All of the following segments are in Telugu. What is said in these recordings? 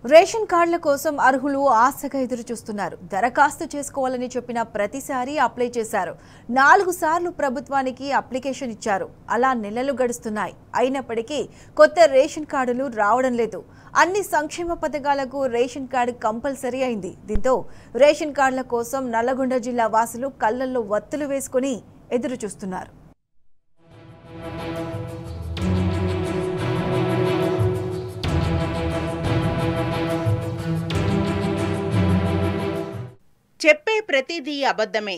రేషన్ కార్డుల కోసం అర్హులు ఆశగా ఎదురు చూస్తున్నారు. దరఖాస్తు చేసుకోవాలని చెప్పిన ప్రతిసారి అప్లై చేశారు. 4 సార్లు ప్రభుత్వానికి అప్లికేషన్ ఇచ్చారు. అలా నెలలు గడుస్తున్నాయి. అయినప్పటికీ కొత్త రేషన్ కార్డులు రావడం లేదు. అన్ని సంక్షేమ పథకాలకు రేషన్ కార్డు కంపల్సరీ అయింది. దీంతో రేషన్ కార్డుల కోసం నల్లగొండ జిల్లా వాసులు కళ్లల్లో వత్తులు వేసుకుని ఎదురు చూస్తున్నారు. చెప్పే ప్రతిదీ అబద్ధమే,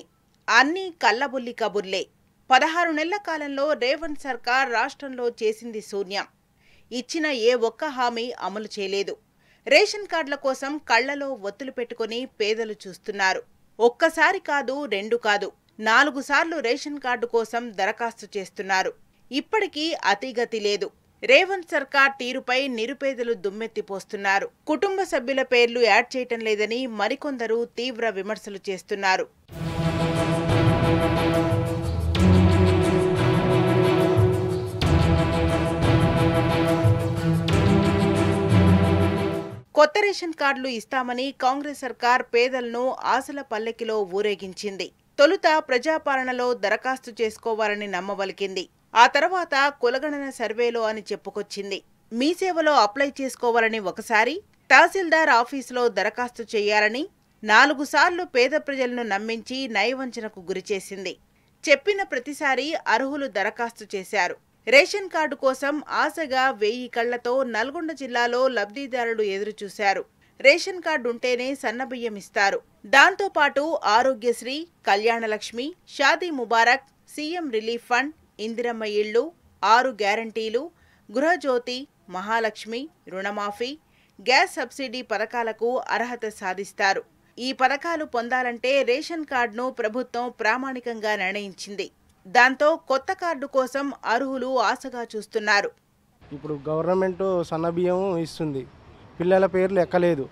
అన్నీ కల్లబుల్లి కబుర్లే. 16 నెలల కాలంలో రేవంత్ సర్కార్ రాష్ట్రంలో చేసింది శూన్యం. ఇచ్చిన ఏ ఒక్క హామీ అమలు చేయలేదు. రేషన్ కార్డుల కోసం కళ్లలో ఒత్తులు పెట్టుకుని పేదలు చూస్తున్నారు. ఒక్కసారి కాదు, 2 కాదు, 4 సార్లు రేషన్ కార్డు కోసం దరఖాస్తు చేస్తున్నారు. ఇప్పటికీ అతిగతి లేదు. రేవంత్ సర్కార్ తీరుపై నిరుపేదలు దుమ్మెత్తిపోస్తున్నారు. కుటుంబ సభ్యుల పేర్లు యాడ్ చేయటం లేదని మరికొందరు తీవ్ర విమర్శలు చేస్తున్నారు. కొత్త రేషన్ కార్డులు ఇస్తామని కాంగ్రెస్ సర్కార్ పేదలను ఆశల పల్లెకిలో ఊరేగించింది. తొలుత ప్రజాపాలనలో దరఖాస్తు చేసుకోవాలని నమ్మవలికింది. ఆ తర్వాత కులగణన సర్వేలో అని చెప్పుకొచ్చింది. మీ సేవలో అప్లై చేసుకోవాలని ఒకసారి, తహసీల్దార్ ఆఫీసులో దరఖాస్తు చేయాలని 4 సార్లు పేద ప్రజలను నమ్మించి నయవంచనకు గురిచేసింది. చెప్పిన ప్రతిసారి అర్హులు దరఖాస్తు చేశారు. రేషన్ కార్డు కోసం ఆశగా 1000 కళ్లతో నల్గొండ జిల్లాలో లబ్ధిదారులు ఎదురుచూశారు. రేషన్ కార్డు ఉంటేనే సన్నబియ్యం ఇస్తారు. దాంతోపాటు Aarogyasri, Kalyana Lakshmi, Shaadi Mubarak, CM relief fund, Indiramma ఇళ్లు, 6 గ్యారంటీలు, గృహజ్యోతి, మహాలక్ష్మి, రుణమాఫీ, గ్యాస్ సబ్సిడీ పథకాలకు అర్హత సాధిస్తారు. ఈ పథకాలు పొందాలంటే రేషన్ కార్డును ప్రభుత్వం ప్రామాణికంగా నిర్ణయించింది. దాంతో కొత్త కార్డు కోసం అర్హులు ఆశగా చూస్తున్నారు. ఇప్పుడు గవర్నమెంట్ సన్నబియ్యం ఇస్తుంది. పిల్లల పేర్లు ఎక్కలేదు.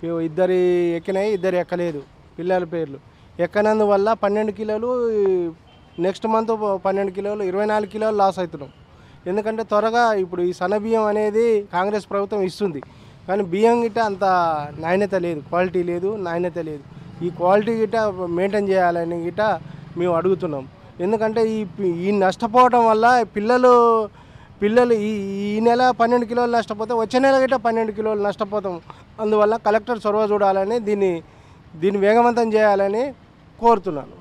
2 ఎక్కినాయి, 2 ఎక్కలేదు. పిల్లల పేర్లు ఎక్కనందువల్ల 12 కిలోలు, నెక్స్ట్ మంత్ 12 కిలోలు, 24 కిలోలు లాస్ అవుతున్నాం. ఎందుకంటే త్వరగా ఇప్పుడు ఈ సన్నబియ్యం అనేది కాంగ్రెస్ ప్రభుత్వం ఇస్తుంది, కానీ బియ్యం గిట్ట అంత నాణ్యత లేదు, క్వాలిటీ లేదు, నాణ్యత లేదు. ఈ క్వాలిటీ గిట్ట మెయింటైన్ చేయాలని గిట్ట మేము అడుగుతున్నాం. ఎందుకంటే ఈ నష్టపోవడం వల్ల పిల్లలు ఈ నెల 12 కిలోలు నష్టపోతే వచ్చే నెల గిట్ట 12 కిలోలు నష్టపోతాం. అందువల్ల కలెక్టర్ చొరవ చూడాలని, దీన్ని వేగవంతం చేయాలని కోరుతున్నాను.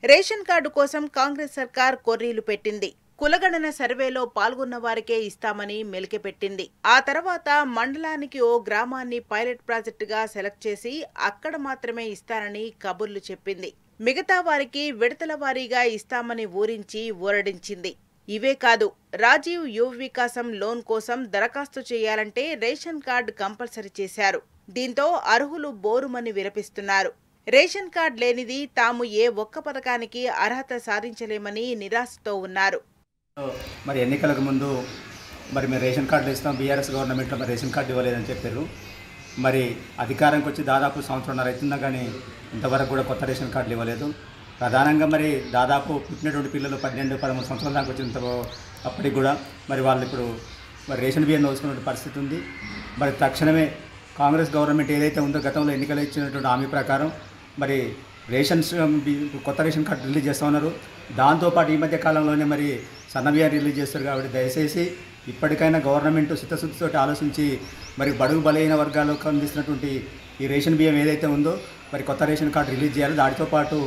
రేషన్ కార్డు కోసం కాంగ్రెస్ సర్కార్ కొర్రీలు పెట్టింది. కులగణన సర్వేలో పాల్గొన్న వారికే ఇస్తామని మెలికెపెట్టింది. ఆ తర్వాత మండలానికి ఓ గ్రామాన్ని పైలట్ ప్రాజెక్టుగా సెలెక్ట్ చేసి అక్కడ మాత్రమే ఇస్తానని కబుర్లు చెప్పింది. మిగతా వారికి విడతల వారీగా ఇస్తామని ఊరించి ఊరడించింది. ఇవే కాదు, రాజీవ్ యువ వికాసం లోన్ కోసం దరఖాస్తు చేయాలంటే రేషన్ కార్డు కంపల్సరీ చేశారు. దీంతో అర్హులు బోరుమని విలపిస్తున్నారు. రేషన్ కార్డు లేనిది తాము ఏ ఒక్క పథకానికి అర్హత సాధించలేమని నిరాశతో ఉన్నారు. మరి ఎన్నికలకు ముందు మేము రేషన్ కార్డులు ఇస్తాం, బీఆర్ఎస్ గవర్నమెంట్లో మరి రేషన్ కార్డు ఇవ్వలేదని చెప్పారు. మరి అధికారంకి వచ్చి దాదాపు 1.5 సంవత్సరాలు అవుతుందా కానీ ఇంతవరకు కూడా కొత్త రేషన్ కార్డులు ఇవ్వలేదు. ప్రధానంగా మరి దాదాపు పుట్టినటువంటి పిల్లలు 12-13 సంవత్సరాల దాకా వచ్చినంత అప్పటికి కూడా వాళ్ళు ఇప్పుడు రేషన్ బియ్యం నోచుకునే పరిస్థితి ఉంది. మరి తక్షణమే కాంగ్రెస్ గవర్నమెంట్ ఏదైతే ఉందో గతంలో ఎన్నికలు ఇచ్చినటువంటి హామీ ప్రకారం కొత్త రేషన్ కార్డు రిలీజ్ చేస్తూ ఉన్నారు. దాంతోపాటు ఈ మధ్య కాలంలోనే సన్న బియ్యం రిలీజ్ చేస్తారు. కాబట్టి దయచేసి ఇప్పటికైనా గవర్నమెంట్ చిత్తశుద్ధితో ఆలోచించి బడుగు బలైన వర్గాలకు అందిస్తున్నటువంటి ఈ రేషన్ బియ్యం ఏదైతే ఉందో కొత్త రేషన్ కార్డు రిలీజ్ చేయాలి. దానితో పాటు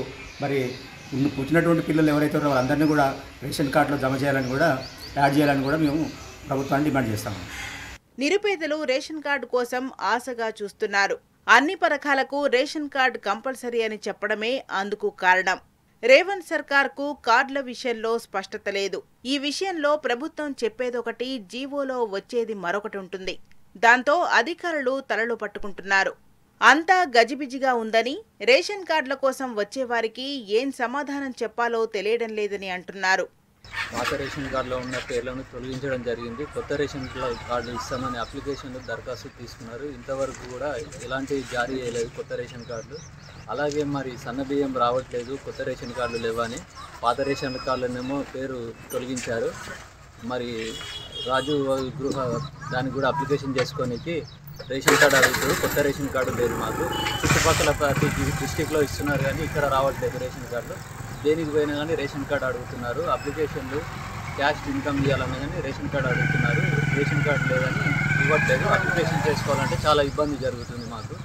పుట్టినటువంటి పిల్లలు ఎవరైతే ఉన్నారో వాళ్ళందరినీ కూడా రేషన్ కార్డులో జమ చేయాలని కూడా, యాడ్ చేయాలని కూడా మేము ప్రభుత్వాన్ని డిమాండ్ చేస్తాము. నిరుపేదలు రేషన్ కార్డు కోసం ఆశగా చూస్తున్నారు. అన్ని పథకాలకు రేషన్ కార్డు కంపల్సరీ అని చెప్పడమే అందుకు కారణం. రేవంత్ సర్కార్కు కార్డుల విషయంలో స్పష్టత లేదు. ఈ విషయంలో ప్రభుత్వం చెప్పేదొకటి, జీవోలో వచ్చేది మరొకటి ఉంటుంది. దాంతో అధికారులు తలలు పట్టుకుంటున్నారు. అంతా గజిబిజిగా ఉందని, రేషన్ కార్డుల కోసం వచ్చేవారికి ఏం సమాధానం చెప్పాలో తెలియడం లేదని అంటున్నారు. పాత రేషన్ కార్డులో ఉన్న పేర్లను తొలగించడం జరిగింది. కొత్త రేషన్ కార్డు ఇస్తామని అప్లికేషన్లు దరఖాస్తు తీసుకున్నారు. ఇంతవరకు కూడా ఎలాంటి జారీ చేయలేదు కొత్త రేషన్ కార్డులు. అలాగే సన్నబియ్యం రావట్లేదు, కొత్త రేషన్ కార్డులు లేవని పాత రేషన్ కార్డులనేమో పేరు తొలగించారు. రాజు గృహ దానికి కూడా అప్లికేషన్ చేసుకోనికి రేషన్ కార్డు అడుగుతారు. కొత్త రేషన్ కార్డు లేదు మాకు. చుట్టుపక్కల ప్రతి డిస్టిక్లో ఇస్తున్నారు కానీ ఇక్కడ రావట్లేదు రేషన్ కార్డు. దేనికి పోయినా కానీ రేషన్ కార్డు అడుగుతున్నారు. అప్లికేషన్లు క్యాష్ ఇన్కమ్ ఇవ్వాలన్నా కానీ రేషన్ కార్డు అడుగుతున్నారు. రేషన్ కార్డు లేదని ఇవ్వట్లేదు. అప్లికేషన్ చేసుకోవాలంటే చాలా ఇబ్బంది జరుగుతుంది మాకు.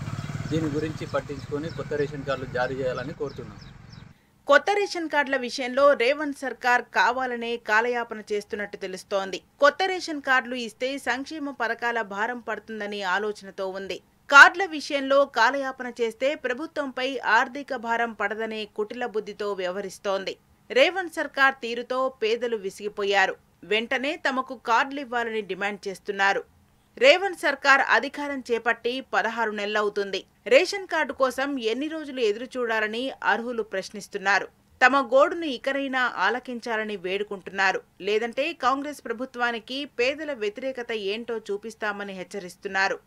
దీని గురించి పట్టించుకొని కొత్త రేషన్ కార్డులు జారీ చేయాలని కోరుతున్నాం. కొత్త రేషన్ కార్డుల విషయంలో రేవంత్ సర్కార్ కావాలనే కాలయాపన చేస్తున్నట్టు తెలుస్తోంది. కొత్త రేషన్ కార్డులు ఇస్తే సంక్షేమ పథకాల భారం పడుతుందని ఆలోచనతో ఉంది. కార్డుల విషయంలో కాలయాపన చేస్తే ప్రభుత్వంపై ఆర్థిక భారం పడదనే కుటిల బుద్ధితో వ్యవహరిస్తోంది. రేవంత్ సర్కార్ తీరుతో పేదలు విసిగిపోయారు. వెంటనే తమకు కార్డులు ఇవ్వాలని డిమాండ్ చేస్తున్నారు. రేవంత్ సర్కార్ అధికారం చేపట్టి 16 నెలలవుతుంది. రేషన్ కార్డు కోసం ఎన్ని రోజులు ఎదురు చూడాలని అర్హులు ప్రశ్నిస్తున్నారు. తమ గోడును ఇకనైనా ఆలకించాలని వేడుకుంటున్నారు. లేదంటే కాంగ్రెస్ ప్రభుత్వానికి పేదల వ్యతిరేకత ఏంటో చూపిస్తామని హెచ్చరిస్తున్నారు.